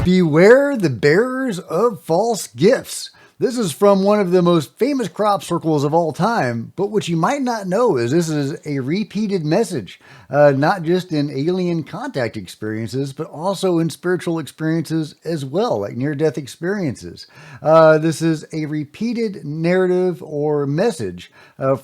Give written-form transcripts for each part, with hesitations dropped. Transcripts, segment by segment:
Beware the bearers of false gifts. This is from one of the most famous crop circles of all time, but what you might not know is this is a repeated message, not just in alien contact experiences, but also in spiritual experiences as well, like near-death experiences. This is a repeated narrative or message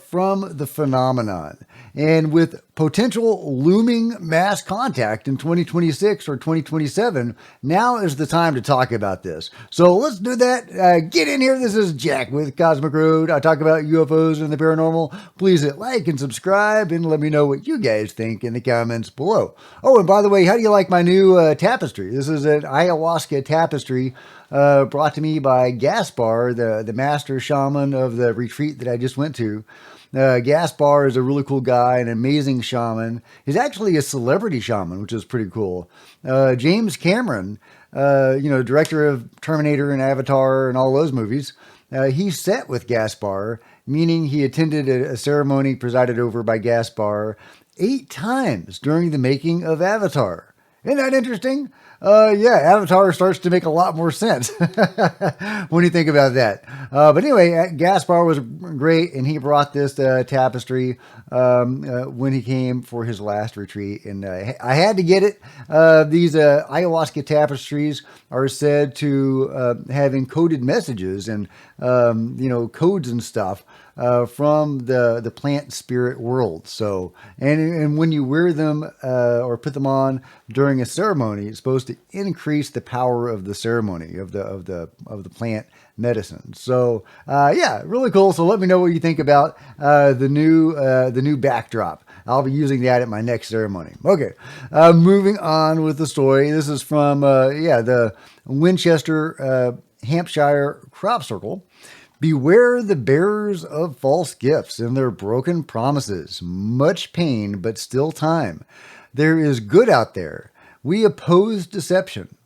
from the phenomenon. And with potential looming mass contact in 2026 or 2027, now is the time to talk about this. So let's do that. Get in here. This is Jack with Cosmic Road. I talk about UFOs and the paranormal. Please hit like and subscribe and let me know what you guys think in the comments below. Oh, and by the way, how do you like my new tapestry? This is an ayahuasca tapestry brought to me by Gaspar, the master shaman of the retreat that I just went to. Gaspar is a really cool guy, an amazing shaman. He's actually a celebrity shaman, which is pretty cool. James Cameron, director of Terminator and Avatar and all those movies, he sat with Gaspar, meaning he attended a ceremony presided over by Gaspar 8 times during the making of Avatar. Isn't that interesting? Yeah, Avatar starts to make a lot more sense when you think about that. But anyway, Gaspar was great, and he brought this tapestry when he came for his last retreat, and I had to get it. These ayahuasca tapestries are said to have encoded messages and codes and stuff from the plant spirit world. So, and when you wear them or put them on during a ceremony, it's supposed to increase the power of the ceremony of the plant medicine. So, yeah, really cool. So let me know what you think about the new backdrop. I'll be using that at my next ceremony. Okay, moving on with the story. This is from the Winchester, Hampshire crop circle. Beware the bearers of false gifts and their broken promises. Much pain, but still time. There is good out there. We oppose deception.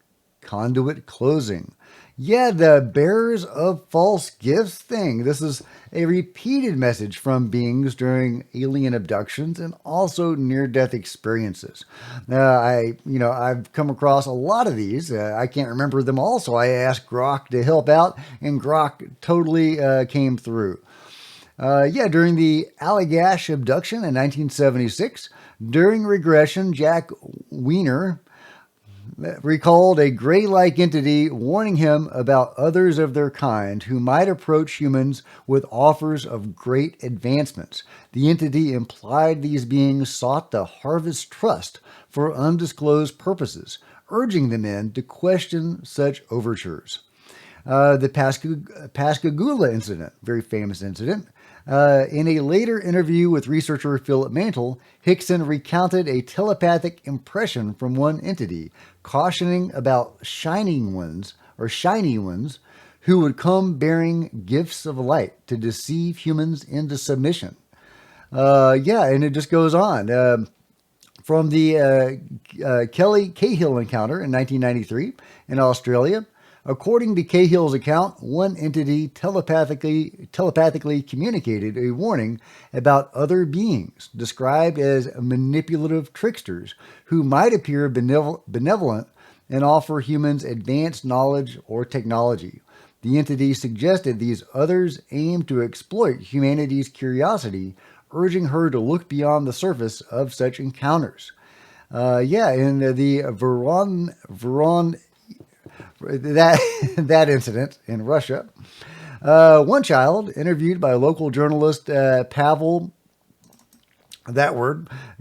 Conduit closing. Yeah, the bearers of false gifts thing. This is a repeated message from beings during alien abductions and also near-death experiences. I've come across a lot of these. I can't remember them all, so I asked Grok to help out, and Grok totally came through. During the Allagash abduction in 1976, during regression, Jack Wiener recalled a gray-like entity warning him about others of their kind who might approach humans with offers of great advancements. The entity implied these beings sought to harvest trust for undisclosed purposes, urging the men to question such overtures. The Pascagoula incident, very famous incident. In a later interview with researcher Philip Mantle, Hickson recounted a telepathic impression from one entity, cautioning about shiny ones who would come bearing gifts of light to deceive humans into submission. And it just goes on. From the Kelly Cahill encounter in 1993 in Australia, according to Cahill's account, one entity telepathically communicated a warning about other beings, described as manipulative tricksters, who might appear benevolent and offer humans advanced knowledge or technology. The entity suggested these others aim to exploit humanity's curiosity, urging her to look beyond the surface of such encounters. In the Veron that incident in Russia. One child, interviewed by local journalist Pavel,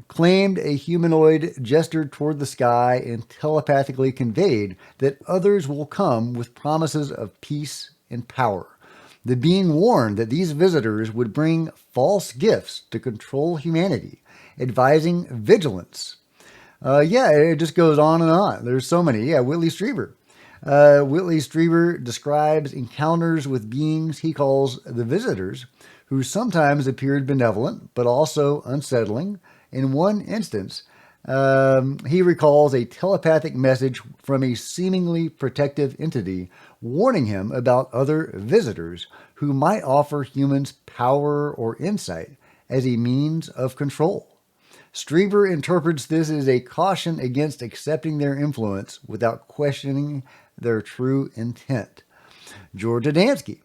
claimed a humanoid gestured toward the sky and telepathically conveyed that others will come with promises of peace and power. The being warned that these visitors would bring false gifts to control humanity, advising vigilance. It just goes on and on. There's so many. Whitley Strieber. Whitley Strieber describes encounters with beings he calls the visitors, who sometimes appeared benevolent, but also unsettling. In one instance, he recalls a telepathic message from a seemingly protective entity warning him about other visitors who might offer humans power or insight as a means of control. Strieber interprets this as a caution against accepting their influence without questioning their true intent. George Adamski.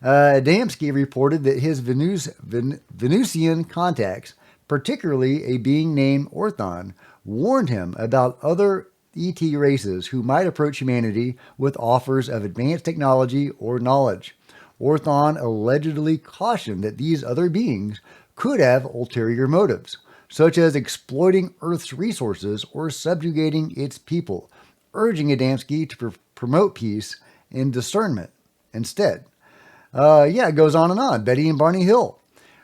Adamski reported that his Venusian contacts, particularly a being named Orthon, warned him about other ET races who might approach humanity with offers of advanced technology or knowledge. Orthon allegedly cautioned that these other beings could have ulterior motives, such as exploiting Earth's resources or subjugating its people, urging Adamski to promote peace and discernment instead. It goes on and on. Betty and Barney Hill.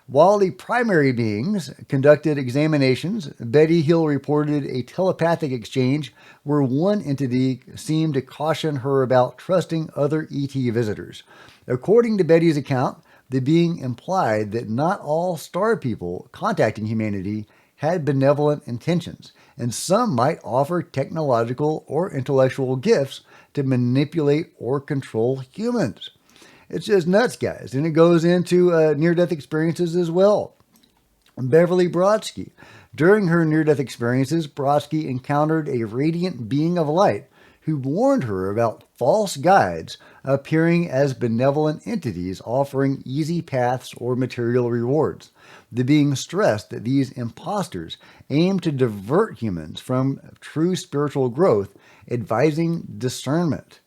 While the primary beings conducted examinations, Betty Hill reported a telepathic exchange where one entity seemed to caution her about trusting other ET visitors. According to Betty's account, the being implied that not all star people contacting humanity had benevolent intentions, and some might offer technological or intellectual gifts to manipulate or control humans. It's just nuts, guys. And it goes into near-death experiences as well. Beverly Brodsky. During her near-death experiences, Brodsky encountered a radiant being of light who warned her about false guides appearing as benevolent entities offering easy paths or material rewards. The being stressed that these imposters aim to divert humans from true spiritual growth, advising discernment.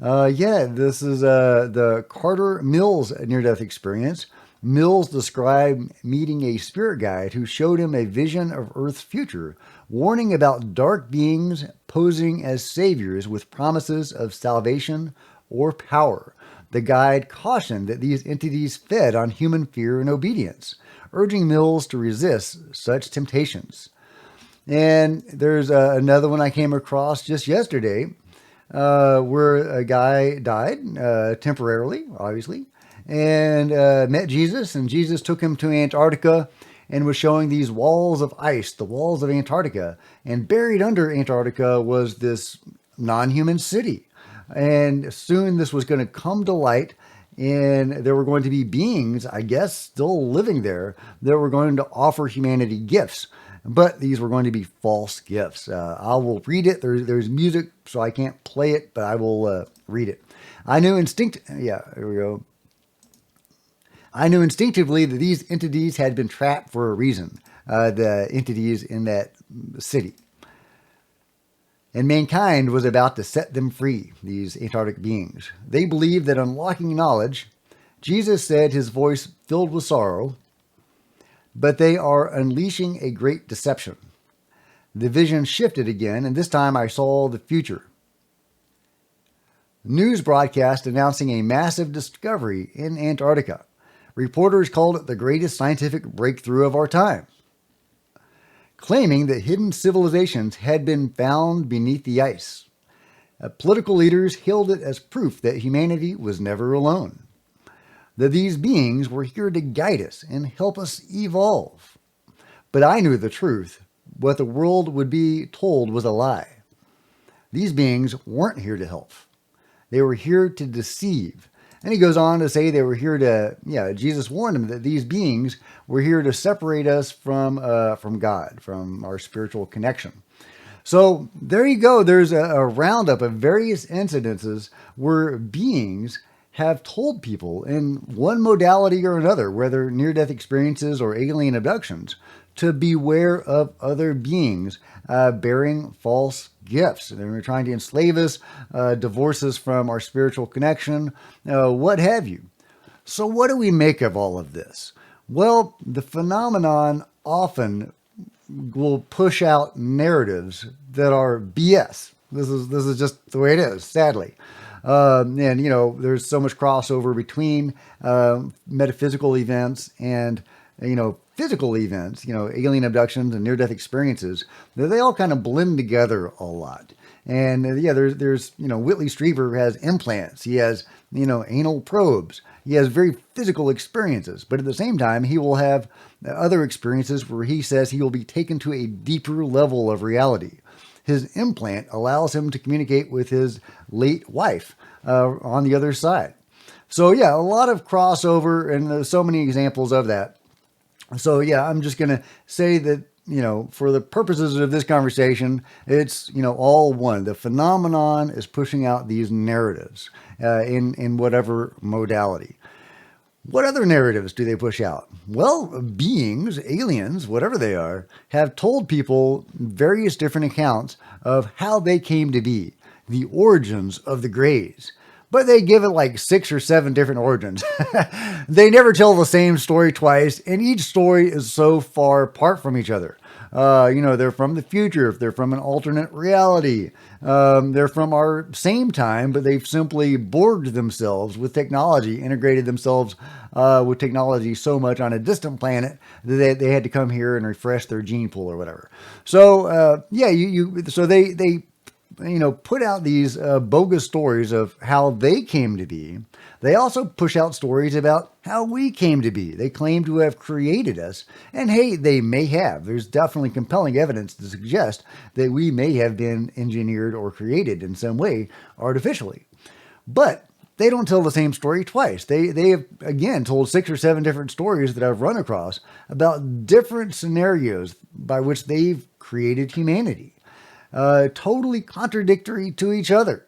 This is the Carter Mills near-death experience. Mills described meeting a spirit guide who showed him a vision of Earth's future, warning about dark beings posing as saviors with promises of salvation or power. The guide cautioned that these entities fed on human fear and obedience, urging Mills to resist such temptations. And there's another one I came across just yesterday, where a guy died temporarily, obviously, and met Jesus, and Jesus took him to Antarctica and was showing these walls of ice, the walls of Antarctica, and buried under Antarctica was this non-human city. And soon this was going to come to light, and there were going to be beings, I guess, still living there that were going to offer humanity gifts. But these were going to be false gifts. I will read it. There's music, so I can't play it, but I will read it. I knew instinctively that these entities had been trapped for a reason, the entities in that city. And mankind was about to set them free, these Antarctic beings. They believed that unlocking knowledge, Jesus said, his voice filled with sorrow, but they are unleashing a great deception. The vision shifted again, and this time I saw the future. News broadcast announcing a massive discovery in Antarctica. Reporters called it the greatest scientific breakthrough of our time, claiming that hidden civilizations had been found beneath the ice. Political leaders hailed it as proof that humanity was never alone, that these beings were here to guide us and help us evolve. But I knew the truth. What the world would be told was a lie. These beings weren't here to help. They were here to deceive. And he goes on to say they were here to, Jesus warned them that these beings were here to separate us from God, from our spiritual connection. So there you go. There's a roundup of various incidences where beings have told people in one modality or another, whether near-death experiences or alien abductions, to beware of other beings bearing false gifts. They're trying to enslave us, divorce us from our spiritual connection, what have you. So what do we make of all of this? Well, the phenomenon often will push out narratives that are BS. This is just the way it is, sadly. There's so much crossover between metaphysical events and, physical events, alien abductions and near-death experiences. They all kind of blend together a lot. And there's Whitley Strieber has implants. He has, anal probes. He has very physical experiences. But at the same time, he will have other experiences where he says he will be taken to a deeper level of reality. His implant allows him to communicate with his late wife on the other side. So a lot of crossover, and there's so many examples of that. So I'm just going to say that, for the purposes of this conversation, it's, all one. The phenomenon is pushing out these narratives in whatever modality. What other narratives do they push out? Well, beings, aliens, whatever they are, have told people various different accounts of how they came to be, the origins of the Greys. But they give it like 6 or 7 different origins. They never tell the same story twice, and each story is so far apart from each other. They're from the future, if they're from an alternate reality. They're from our same time, but they've simply borged themselves with technology, integrated themselves with technology so much on a distant planet that they had to come here and refresh their gene pool or whatever. So, so they put out these bogus stories of how they came to be. They also push out stories about how we came to be. They claim to have created us. And hey, they may have. There's definitely compelling evidence to suggest that we may have been engineered or created in some way artificially. But they don't tell the same story twice. They have, again, told 6 or 7 different stories that I've run across about different scenarios by which they've created humanity. Totally contradictory to each other.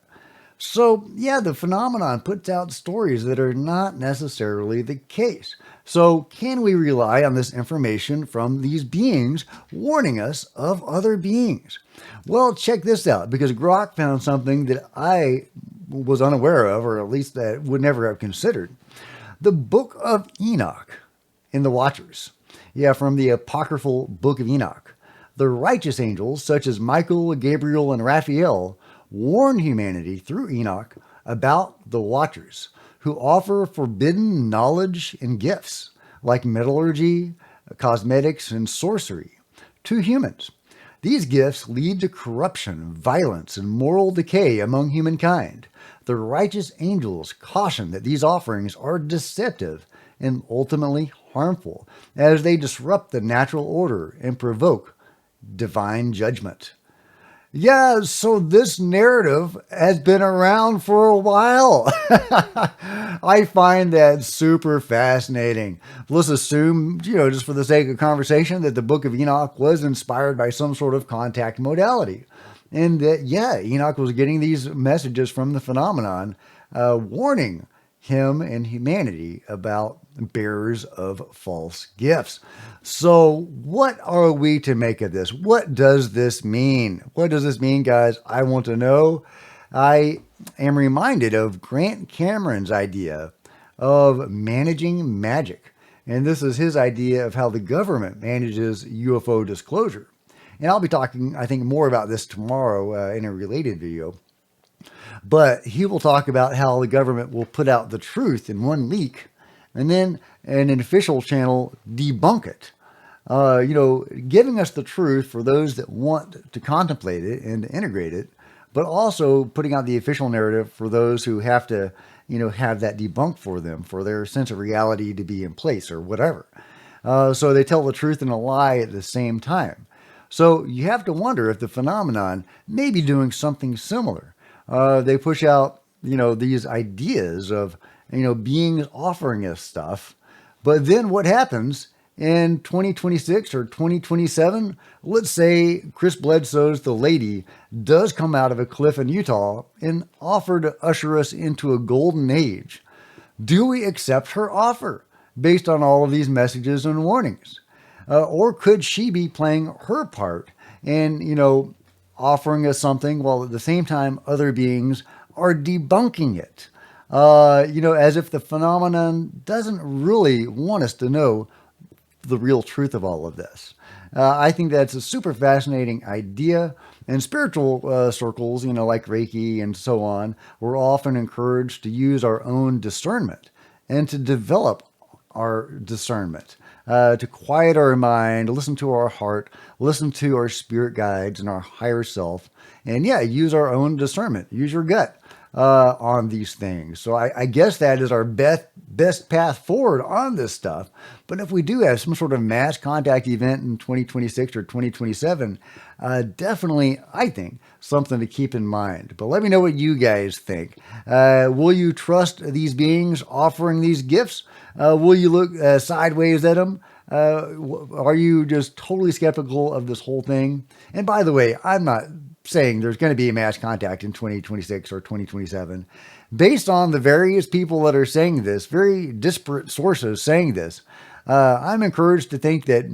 So, yeah, the phenomenon puts out stories that are not necessarily the case. So, can we rely on this information from these beings warning us of other beings? Well, check this out, because Grok found something that I was unaware of, or at least that would never have considered. The Book of Enoch in the Watchers. Yeah, from the apocryphal Book of Enoch. The righteous angels, such as Michael, Gabriel, and Raphael, warn humanity through Enoch about the Watchers, who offer forbidden knowledge and gifts, like metallurgy, cosmetics, and sorcery, to humans. These gifts lead to corruption, violence, and moral decay among humankind. The righteous angels caution that these offerings are deceptive and ultimately harmful, as they disrupt the natural order and provoke divine judgment. Yeah, so this narrative has been around for a while. I find that super fascinating. Let's assume, just for the sake of conversation, that the Book of Enoch was inspired by some sort of contact modality. And that, Enoch was getting these messages from the phenomenon, warning him and humanity about bearers of false gifts. So what are we to make of this? What does this mean? What does this mean, guys? I want to know. I am reminded of Grant Cameron's idea of managing magic. And this is his idea of how the government manages UFO disclosure. And I'll be talking, I think, more about this tomorrow in a related video. But he will talk about how the government will put out the truth in one leak and then in an official channel debunk it. Giving us the truth for those that want to contemplate it and integrate it, but also putting out the official narrative for those who have to, have that debunked for them, for their sense of reality to be in place or whatever. So they tell the truth and a lie at the same time. So you have to wonder if the phenomenon may be doing something similar. They push out, these ideas of, beings offering us stuff. But then what happens in 2026 or 2027? Let's say Chris Bledsoe's The Lady does come out of a cliff in Utah and offer to usher us into a golden age. Do we accept her offer based on all of these messages and warnings? Or could she be playing her part and, offering us something while at the same time other beings are debunking it? As if the phenomenon doesn't really want us to know the real truth of all of this. I think that's a super fascinating idea. In spiritual circles, like Reiki and so on, we're often encouraged to use our own discernment and to develop our discernment, to quiet our mind, listen to our heart, listen to our spirit guides and our higher self, and use our own discernment, use your gut on these things. So I guess that is our best path forward on this stuff. But if we do have some sort of mass contact event in 2026 or 2027, definitely, I think, something to keep in mind. But let me know what you guys think. Will you trust these beings offering these gifts? Will you look sideways at them? Are you just totally skeptical of this whole thing? And by the way, I'm not saying there's going to be a mass contact in 2026 or 2027. Based on the various people that are saying this, very disparate sources saying this, I'm encouraged to think that,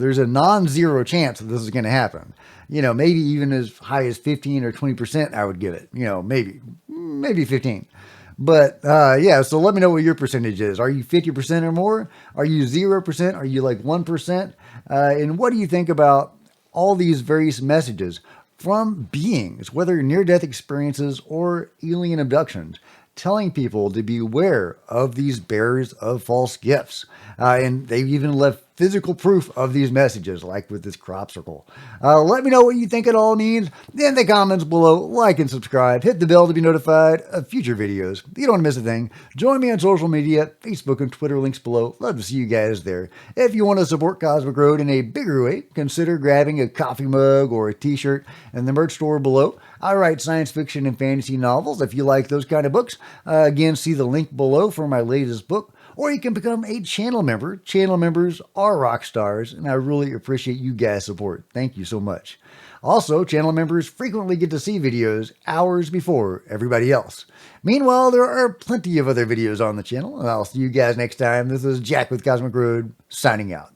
there's a non-zero chance that this is going to happen. Maybe even as high as 15 or 20%, I would give it. Maybe 15. But yeah, so let me know what your percentage is. Are you 50% or more? Are you 0%? Are you like 1%? And what do you think about all these various messages from beings, whether near-death experiences or alien abductions, telling people to beware of these bearers of false gifts? And they've even left physical proof of these messages, like with this crop circle. Let me know what you think it all means in the comments below. Like and subscribe. Hit the bell to be notified of future videos. You don't want to miss a thing. Join me on social media, Facebook and Twitter, links below. Love to see you guys there. If you want to support Cosmic Road in a bigger way, consider grabbing a coffee mug or a t-shirt in the merch store below. I write science fiction and fantasy novels. If you like those kind of books, again, see the link below for my latest book. Or you can become a channel member. Channel members are rock stars, and I really appreciate you guys' support. Thank you so much. Also, channel members frequently get to see videos hours before everybody else. Meanwhile, there are plenty of other videos on the channel, and I'll see you guys next time. This is Jack with Cosmic Road, signing out.